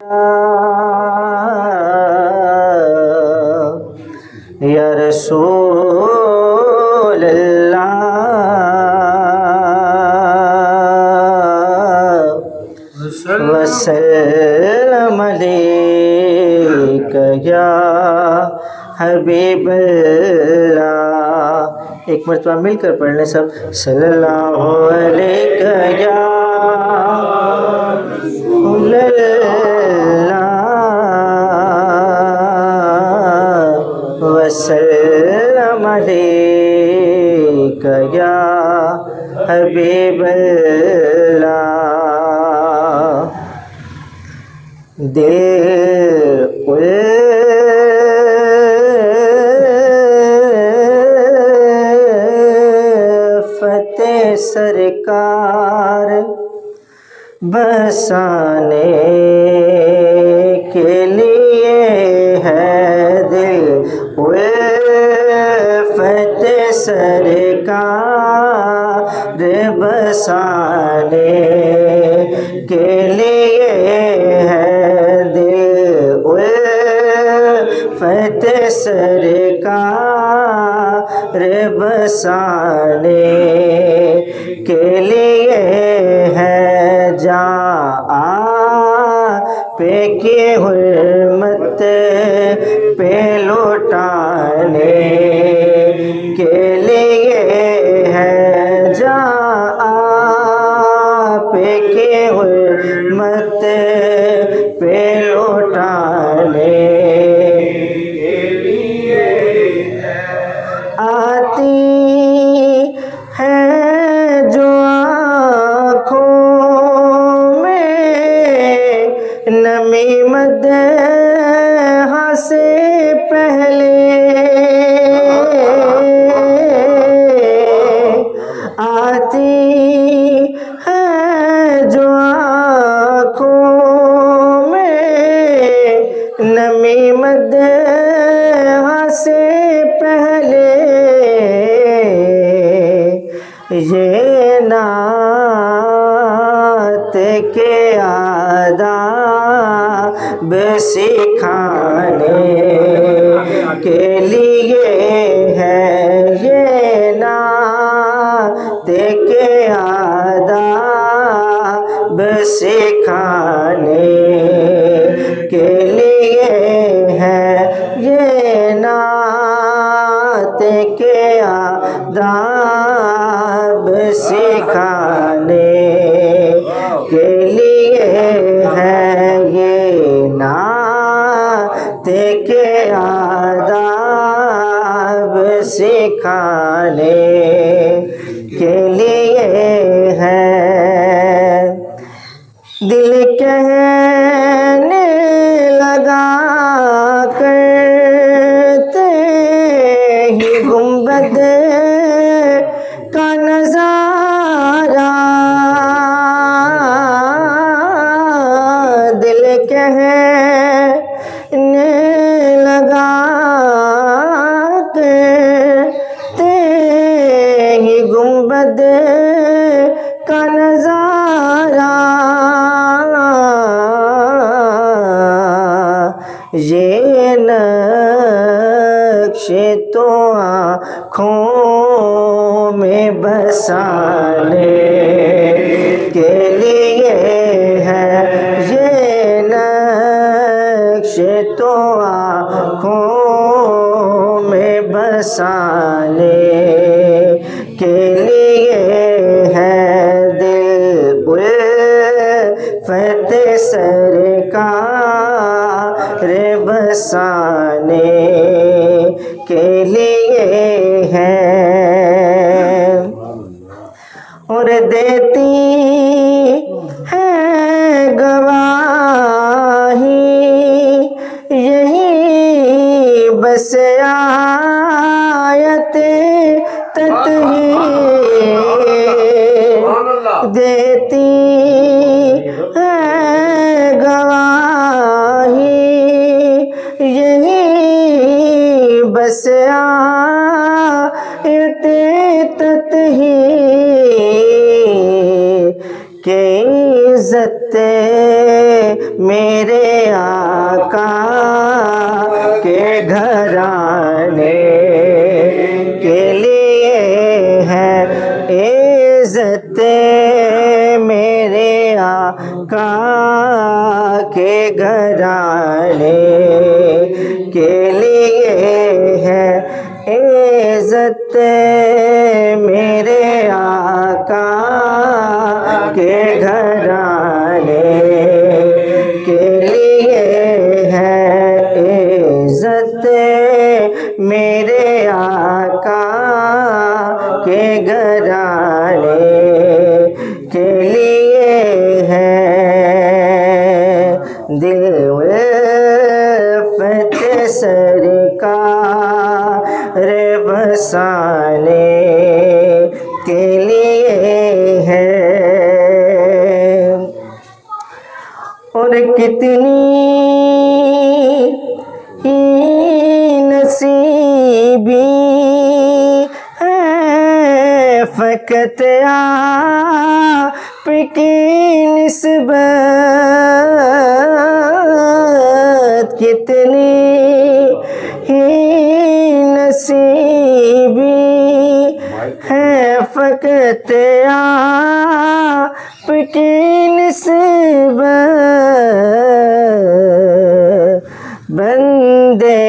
या रसूल अल्लाह वसल्लम अलैका या हबीबल्लाह। एक मरतबा मिलकर पढ़ लें सब। सल्लल्लाहु अलैका या वसल्लम अलैका या हबीबल्लाह। दिल उल्फते सरकार बसाने के लिए है, दिल उल्फते सरकार बसाने के लिए है, दिल उल्फते सरकार बसाने के लिए है। पे की हुर्मत पे लौटाने के लिए है, पे की हुर्मत पे लौटाने के लिए है। आती है जो नमी मदह से पहले, आती है जो आँखों में नमी मदह से पहले, ये नात के आदाब सिखाने के लिए है, ये नात के आदाब सिखाने के लिए है, ये नात के आदाब सिखाने के लिए है, ये नात के आदाब सिखाने के लिए है। दिल कहने लगा करते ही गुंबद का नजारा, दिल कहने लगा करते ही गुंबद का नजारा, ये नक्शे तो आँखों में बसाने के लिए है, ये नक्शे तो आँखों में बसाने के लिए है, दिल उल्फते सरकार बसाने के लिए है। और देती है गवाही यही बस आयते तत्हीर, देती है गवाही यही बस मेरे आका के घराने के लिए है इज़्ज़त, मेरे आका के घराने के लिए है इज़्ज़त, मेरे आका के घराने के लिए है इज़्ज़त, मेरे आका के घराने के लिए है। दिल उल्फत सरकार बसाने के लिए है। और कितनी ही नसीबी है फ़क़त आपकी निस्बत, कितनी ही नसीबी है फ़क़त आपकी निस्बत, बंदे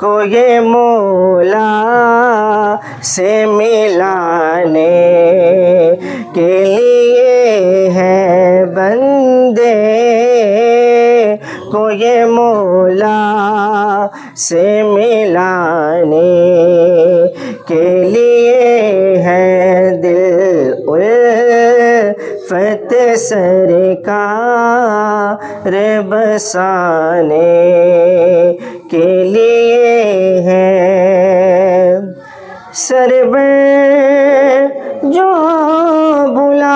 को ये मौला से मिलाने के लिए है, बंदे को ये मौला से मिलाने के लिए है। दिल उल्फत सरकार बसाने के लिए है। सरवर जो बुलावा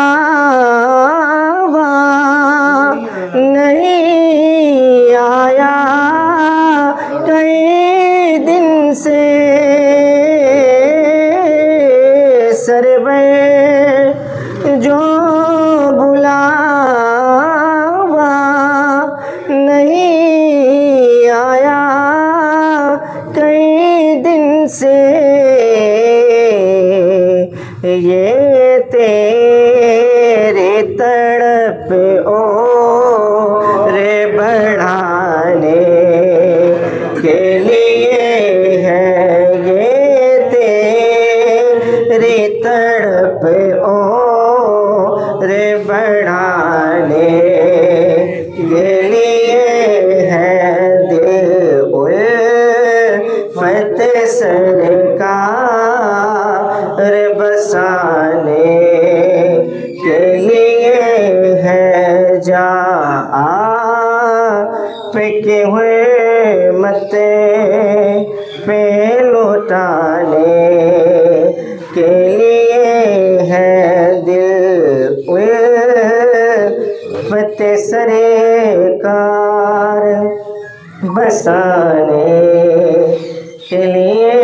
नहीं आया कई दिन से, सरवर जो बुलावा नहीं आया कई दिन से, ये तेरे तड़प और बढ़ाने के लिए है, ये तेरे तड़प और बढ़ाने के लिए है। दिल उल्फत सरकार बसाने के लिए है। जा आपके हुए मत पे लौटाने के लिए है। दिल उल्फत सरकार बसाने के लिए